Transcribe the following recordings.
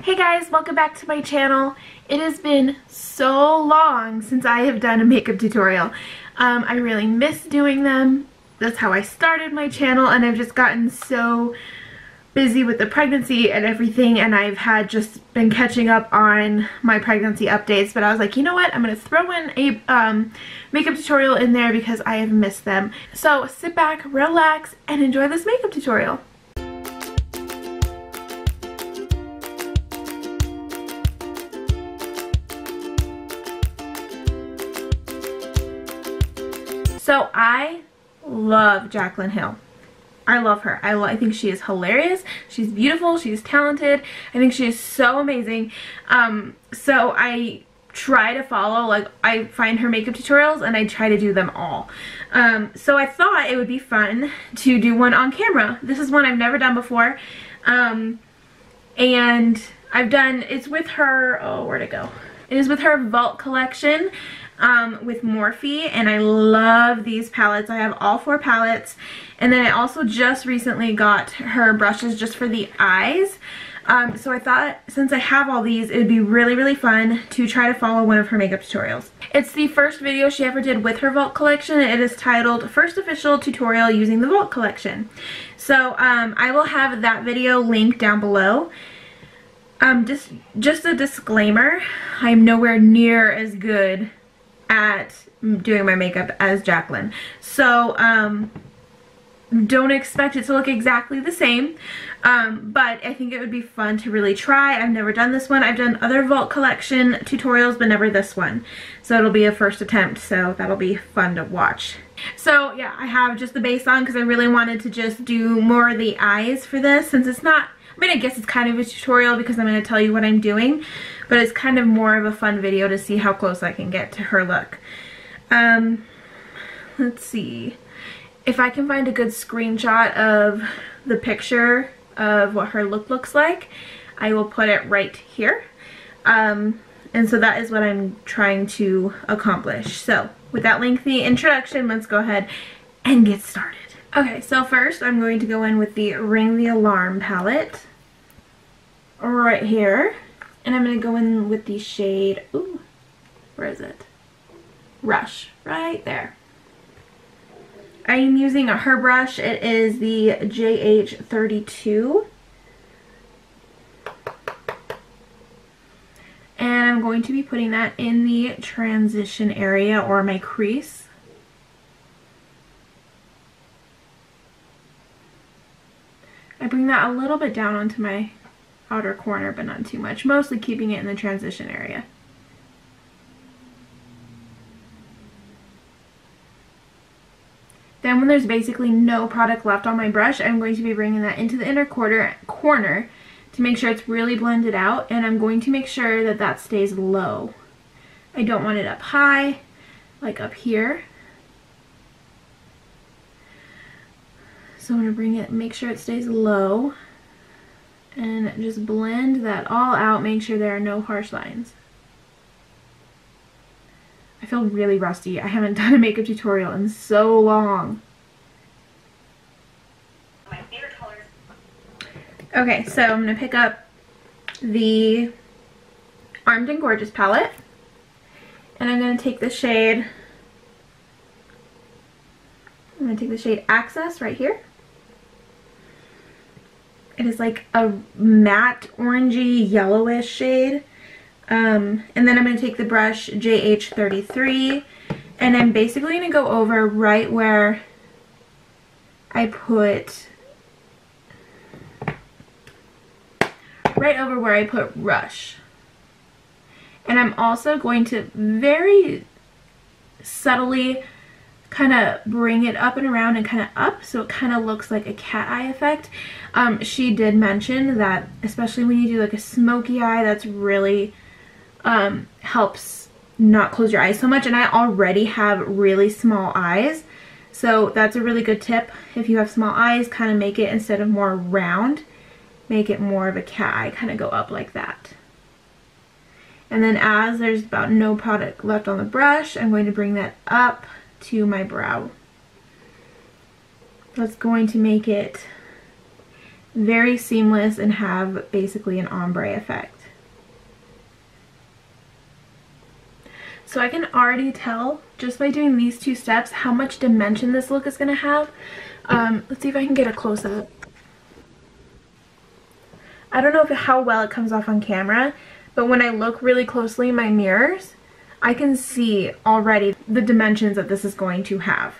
Hey guys, welcome back to my channel. It has been so long since I have done a makeup tutorial. I really miss doing them. That's how I started my channel, and I've just gotten so busy with the pregnancy and everything, and I've had just been catching up on my pregnancy updates. But I was like, you know what, I'm gonna throw in a makeup tutorial in there because I have missed them. So sit back, relax, and enjoy this makeup tutorial. So I love Jaclyn Hill. I love her. I think she is hilarious. She's beautiful. She's talented. I think she is so amazing. So I try to follow, like, I find her makeup tutorials and I try to do them all. So I thought it would be fun to do one on camera. This is one I've never done before. And I've done, it's with her, oh, where'd it go? It is with her Vault Collection. With Morphe, and I love these palettes. I have all 4 palettes, and then I also just recently got her brushes just for the eyes. So I thought, since I have all these, it would be really fun to try to follow one of her makeup tutorials. It's the first video she ever did with her Vault Collection. It is titled First Official Tutorial Using the Vault Collection. So I will have that video linked down below. Just a disclaimer, I'm nowhere near as good at doing my makeup as Jaclyn. So don't expect it to look exactly the same, but I think it would be fun to really try. I've never done this one. I've done other Vault Collection tutorials, but never this one. So it'll be a first attempt, so that'll be fun to watch. So yeah, I have just the base on because I really wanted to just do more of the eyes for this, since it's not, I mean, I guess it's kind of a tutorial because I'm going to tell you what I'm doing, but it's kind of more of a fun video to see how close I can get to her look. Let's see. If I can find a good screenshot of the picture of what her look looks like, I will put it right here. And so that is what I'm trying to accomplish. So with that lengthy introduction, let's go ahead and get started. Okay, so first I'm going to go in with the Ring the Alarm palette right here. And I'm going to go in with the shade, ooh, where is it? Rush, right there. I am using her brush. It is the JH32. And I'm going to be putting that in the transition area, or my crease. I bring that a little bit down onto my outer corner, but not too much, mostly keeping it in the transition area. Then when there's basically no product left on my brush, I'm going to be bringing that into the inner corner to make sure it's really blended out, and I'm going to make sure that that stays low. I don't want it up high, like up here. So I'm going to bring it, make sure it stays low, and just blend that all out, make sure there are no harsh lines. I feel really rusty. I haven't done a makeup tutorial in so long. My favorite colors. Okay, so I'm going to pick up the Armed and Gorgeous palette, and I'm going to take the shade, Access right here. It is like a matte orangey yellowish shade. And then I'm going to take the brush JH33, and I'm basically going to go over right where I put, Rush. And I'm also going to very subtly kind of bring it up and around and kind of up, so it kind of looks like a cat eye effect. She did mention that especially when you do like a smoky eye, that's really helps not close your eyes so much, and I already have really small eyes, so that's a really good tip. If you have small eyes, kind of make it, instead of more round, make it more of a cat eye, kind of go up like that. And then as there's about no product left on the brush, I'm going to bring that up to my brow. That's going to make it very seamless and have basically an ombre effect. So I can already tell just by doing these two steps how much dimension this look is going to have. Let's see if I can get a close-up. I don't know how well it comes off on camera, but when I look really closely in my mirrors, I can see already the dimensions that this is going to have.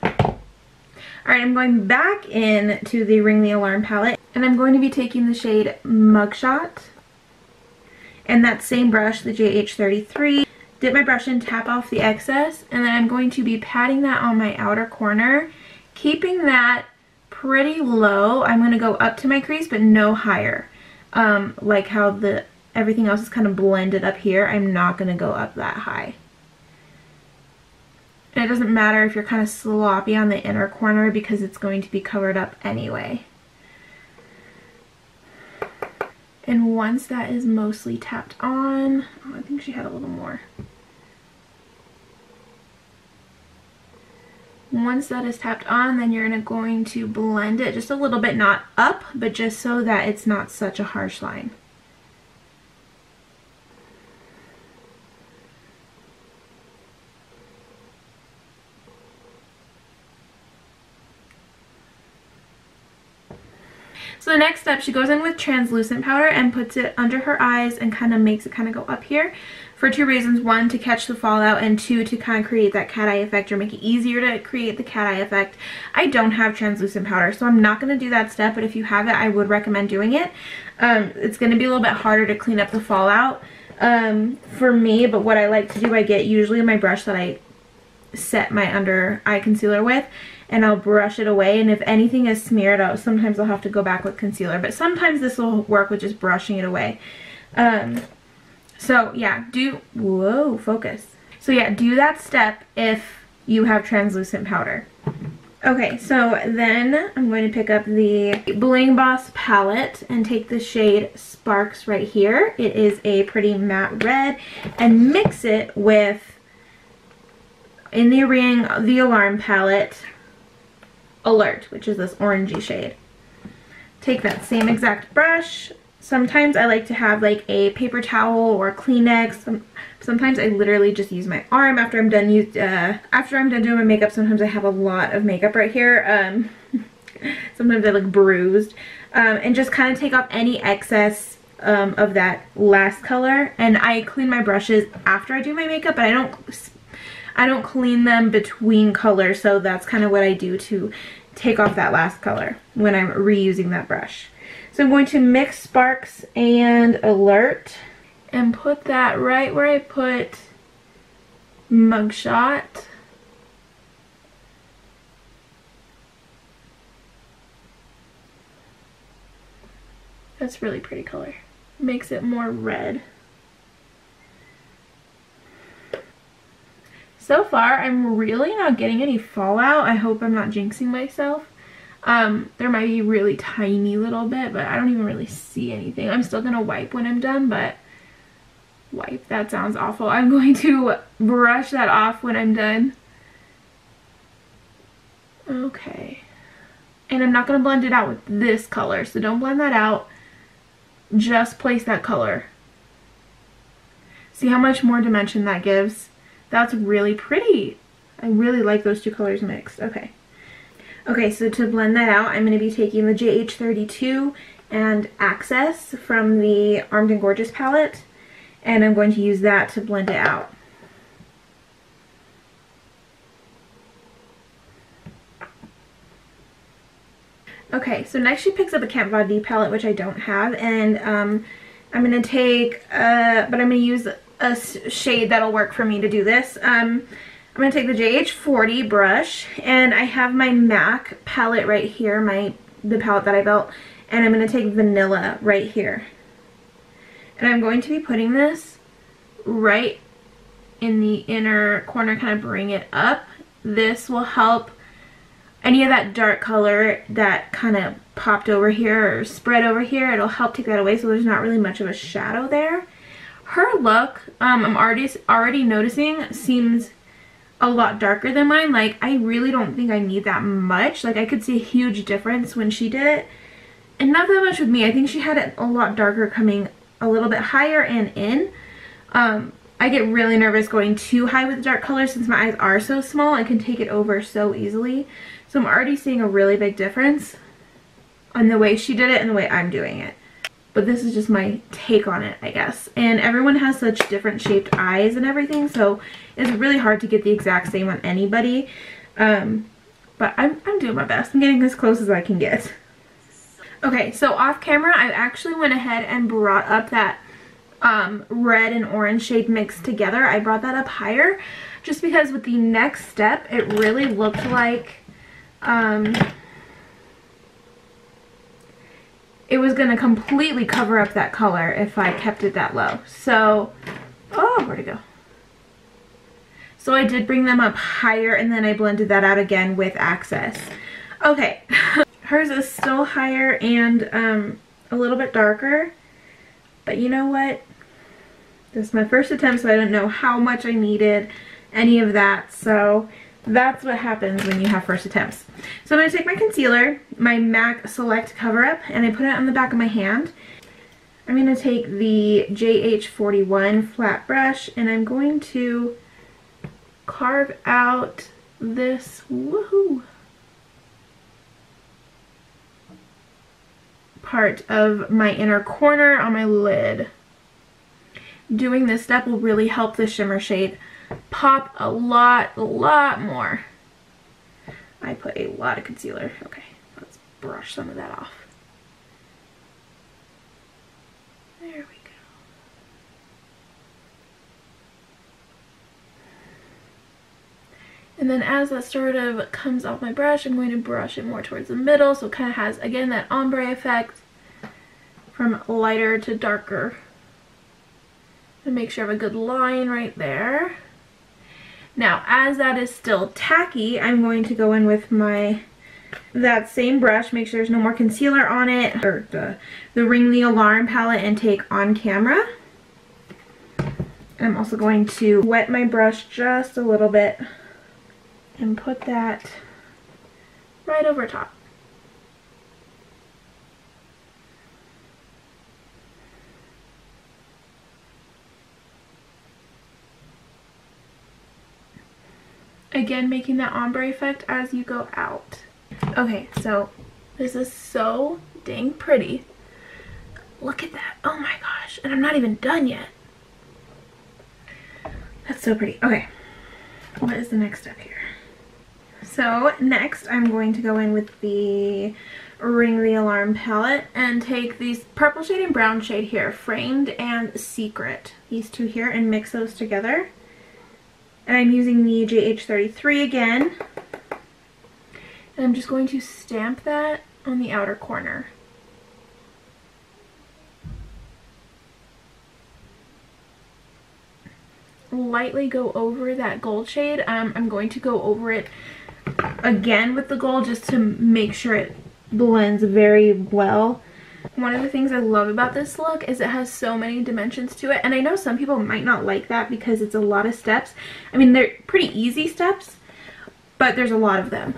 Alright, I'm going back in to the Ring the Alarm palette, and I'm going to be taking the shade Mugshot and that same brush, the JH33. Dip my brush in, tap off the excess, and then I'm going to be patting that on my outer corner, keeping that pretty low. I'm going to go up to my crease, but no higher. Like how everything else is kind of blended up here, I'm not going to go up that high. And it doesn't matter if you're kind of sloppy on the inner corner because it's going to be covered up anyway. And once that is mostly tapped on, oh, I think she had a little more. Once that is tapped on, then you're going to blend it just a little bit, not up, but just so that it's not such a harsh line. So the next step, she goes in with translucent powder and puts it under her eyes and kind of makes it kind of go up here for two reasons. One, to catch the fallout, and two, to kind of create that cat eye effect or make it easier to create the cat eye effect. I don't have translucent powder, so I'm not going to do that step, but if you have it, I would recommend doing it. It's going to be a little bit harder to clean up the fallout for me, but what I like to do, I get usually my brush that I set my under eye concealer with, and I'll brush it away, and if anything is smeared out, sometimes I'll have to go back with concealer, but sometimes this will work with just brushing it away. So yeah, whoa, focus. So yeah, do that step if you have translucent powder. Okay, so then I'm going to pick up the Bling Boss palette and take the shade Sparks right here. It is a pretty matte red, and mix it with, in the Ring the Alarm palette, Alert, which is this orangey shade. Take that same exact brush. Sometimes I like to have like a paper towel or Kleenex. Sometimes I literally just use my arm after I'm done doing my makeup. Sometimes I have a lot of makeup right here. Sometimes I look bruised. And just kind of take off any excess of that last color. And I clean my brushes after I do my makeup, but I don't clean them between colors, so that's kind of what I do to take off that last color when I'm reusing that brush. So I'm going to mix Sparks and Alert and put that right where I put Mugshot. That's really pretty color. Makes it more red. So far, I'm really not getting any fallout. I hope I'm not jinxing myself. There might be really tiny little bit, but I don't even really see anything. I'm still going to wipe when I'm done, but wipe, that sounds awful. I'm going to brush that off when I'm done. Okay. And I'm not going to blend it out with this color, so don't blend that out. Just place that color. See how much more dimension that gives? That's really pretty. I really like those two colors mixed. Okay. Okay, so to blend that out, I'm going to be taking the JH32 and Access from the Armed and Gorgeous palette, and I'm going to use that to blend it out. Okay, so next she picks up a Camp Von D palette, which I don't have, and I'm going to take, but I'm going to use a shade that'll work for me to do this. I'm going to take the JH40 brush, and I have my MAC palette right here, the palette that I built, and I'm going to take Vanilla right here. And I'm going to be putting this right in the inner corner, kind of bring it up. This will help any of that dark color that kind of popped over here or spread over here. It'll help take that away so there's not really much of a shadow there. Her look, I'm already noticing, seems a lot darker than mine. Like, I really don't think I need that much. Like, I could see a huge difference when she did it And not that much with me. I think she had it a lot darker coming a little bit higher and in. I get really nervous going too high with dark colors since my eyes are so small. I can take it over so easily. So I'm already seeing a really big difference on the way she did it and the way I'm doing it. But this is just my take on it, I guess. And everyone has such different shaped eyes and everything, so it's really hard to get the exact same on anybody. But I'm doing my best. I'm getting as close as I can get. Okay, so off camera, I actually went ahead and brought up that red and orange shade mixed together. I brought that up higher just because with the next step, it really looked like it was going to completely cover up that color if I kept it that low. So, oh, where'd it go? So I did bring them up higher and then I blended that out again with Access. Okay, hers is still higher and a little bit darker, but you know what? This is my first attempt, so I don't know how much I needed any of that, so that's what happens when you have first attempts. So I'm going to take my concealer, my MAC Select Cover Up, and I put it on the back of my hand. I'm going to take the JH41 flat brush and I'm going to carve out this part of my inner corner on my lid. Doing this step will really help the shimmer shade pop a lot more. I put a lot of concealer. Okay, let's brush some of that off. There we go. And then as that sort of comes off my brush, I'm going to brush it more towards the middle so it kind of has, again, that ombre effect from lighter to darker. And make sure I have a good line right there. Now, as that is still tacky, I'm going to go in with that same brush, make sure there's no more concealer on it, or the Ring the Alarm palette, and take On Camera. I'm also going to wet my brush just a little bit and put that right over top. Again, making that ombre effect as you go out. Okay, so this is so dang pretty. Look at that. Oh my gosh. And I'm not even done yet. That's so pretty. Okay. What is the next step here? So next I'm going to go in with the Ring the Alarm palette and take these purple shade and brown shade here, Framed and Secret. These two here, and mix those together. And I'm using the JH33 again. And I'm just going to stamp that on the outer corner. Lightly go over that gold shade. I'm going to go over it again with the gold just to make sure it blends very well. One of the things I love about this look is it has so many dimensions to it, and I know some people might not like that because it's a lot of steps. I mean, they're pretty easy steps, but there's a lot of them.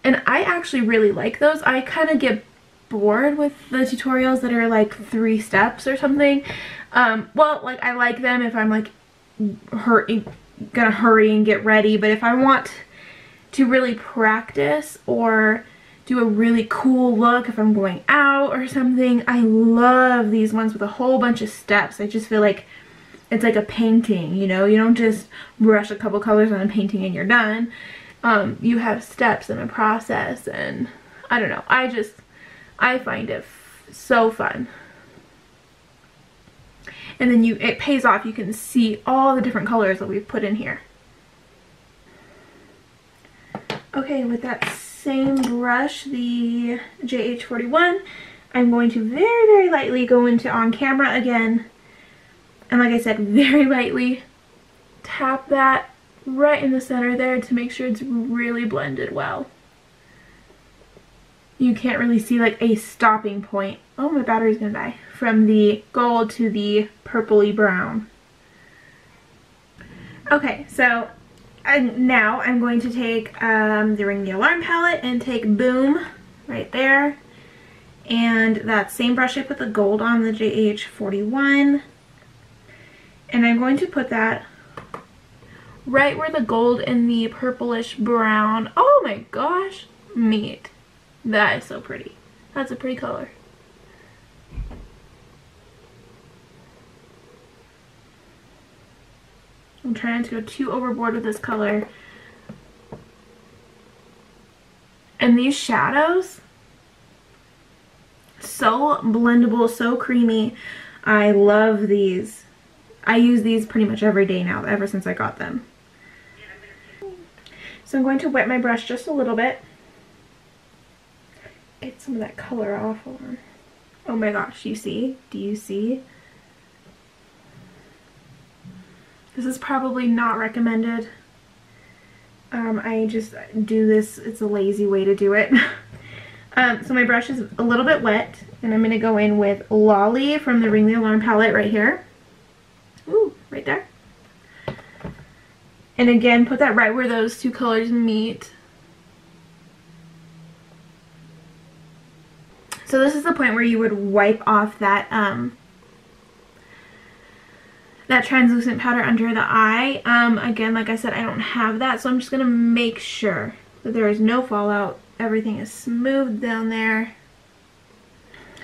And I actually really like those. I kind of get bored with the tutorials that are like 3 steps or something. Well, like I like them if I'm like gonna hurry and get ready, but if I want to really practice or do a really cool look if I'm going out or something, I love these ones with a whole bunch of steps. I just feel like it's like a painting, you know? You don't just brush a couple colors on a painting and you're done. You have steps and a process, and I don't know. I find it so fun. And then it pays off. You can see all the different colors that we've put in here. Okay, with that same brush, the JH41, I'm going to very, very lightly go into On Camera again. And like I said, very lightly tap that right in the center there to make sure it's really blended well. You can't really see like a stopping point. Oh, my battery's gonna die. From the gold to the purpley brown. Okay, so now I'm going to take the Ring the Alarm palette and take Boom right there And that same brush I put the gold on, the JH41. And I'm going to put that right where the gold and the purplish brown, oh my gosh, meet. That is so pretty. That's a pretty color. I'm trying not to go too overboard with this color. And these shadows, so blendable, so creamy. I love these. I use these pretty much every day now, ever since I got them. So I'm going to wet my brush just a little bit. Get some of that color off. Hold on. Oh my gosh, you see? Do you see? This is probably not recommended. I just do this, it's a lazy way to do it. So my brush is a little bit wet, and I'm going to go in with Lolly from the Ring the Alarm palette right here. Ooh, right there. And again, put that right where those two colors meet. So this is the point where you would wipe off that that translucent powder under the eye. Again, like I said, I don't have that, so I'm just going to make sure that there is no fallout. Everything is smooth down there.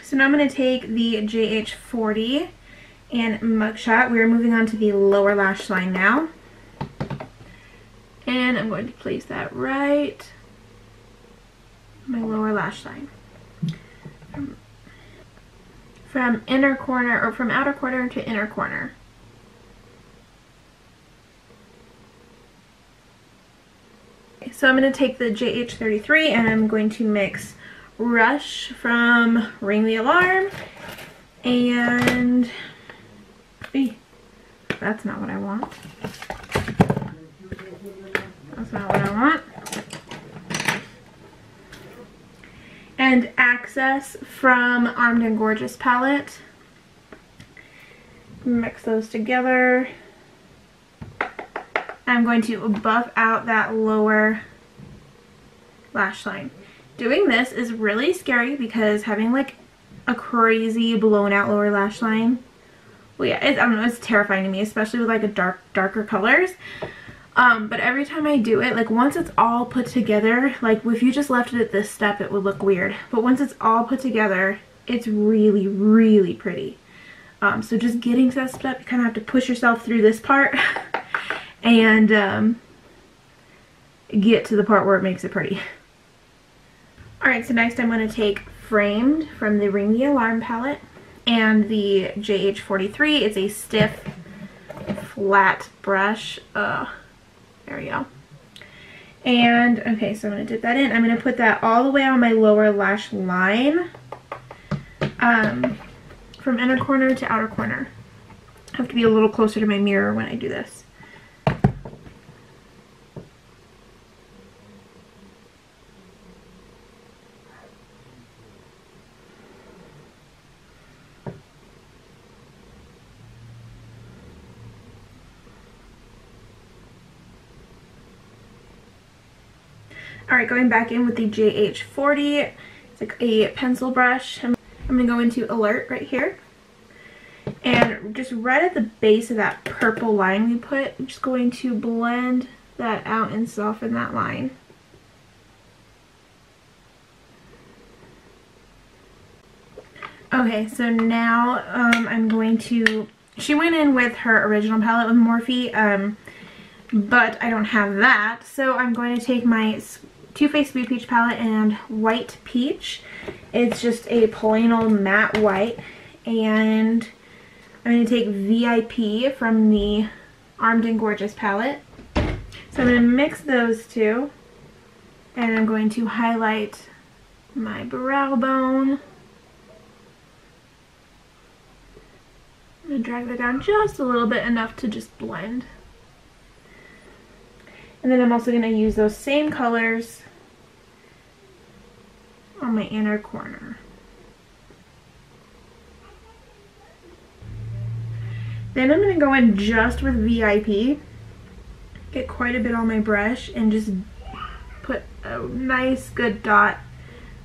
So now I'm going to take the JH40 and Mugshot. We're moving on to the lower lash line now. And I'm going to place that right on my lower lash line. From inner corner, or from outer corner to inner corner. So I'm going to take the JH33 and I'm going to mix Rush from Ring the Alarm and... that's not what I want. That's not what I want. And Access from Armed and Gorgeous palette. Mix those together. I'm going to buff out that lower lash line. Doing this is really scary because having like a crazy blown out lower lash line, well yeah, I don't know, it's terrifying to me, especially with like a darker colors. But every time I do it, like once it's all put together, like if you just left it at this step it would look weird, but once it's all put together, it's really, really pretty. So just getting to that step, you kind of have to push yourself through this part and get to the part where it makes it pretty. Alright, so next I'm going to take Framed from the Ring the Alarm palette and the JH43. It's a stiff, flat brush. There we go. And, okay, so I'm going to dip that in. I'm going to put that all the way on my lower lash line. From inner corner to outer corner. I have to be a little closer to my mirror when I do this. Alright, going back in with the JH40, it's like a pencil brush. I'm going to go into Alert right here. And just right at the base of that purple line we put, I'm just going to blend that out and soften that line. Okay, so now I'm going to, she went in with her original palette with Morphe, but I don't have that, so I'm going to take my Too Faced Sweet Peach palette and White Peach. It's just a plain old matte white, and I'm going to take VIP from the Armed and Gorgeous palette. So I'm going to mix those two, and I'm going to highlight my brow bone. I'm going to drag that down just a little bit, enough to just blend. And then I'm also going to use those same colors on my inner corner. Then I'm going to go in just with VIP, get quite a bit on my brush, and just put a nice good dot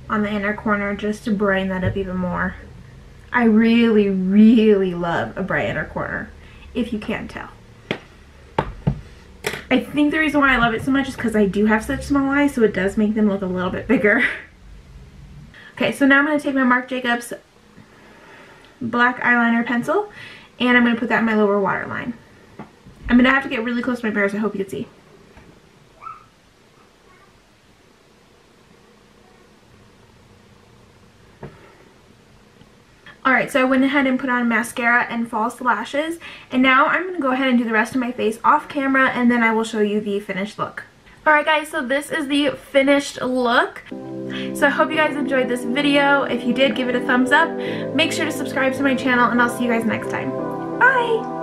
on the inner corner just to brighten that up even more. I really, really love a bright inner corner, if you can't tell. I think the reason why I love it so much is because I do have such small eyes, so it does make them look a little bit bigger. Okay, so now I'm going to take my Marc Jacobs black eyeliner pencil, and I'm going to put that in my lower waterline. I'm going to have to get really close to my mirror, so I hope you can see. Alright, so I went ahead and put on mascara and false lashes, and now I'm going to go ahead and do the rest of my face off camera, and then I will show you the finished look. Alright guys, so this is the finished look. So I hope you guys enjoyed this video. If you did, give it a thumbs up. Make sure to subscribe to my channel, and I'll see you guys next time. Bye!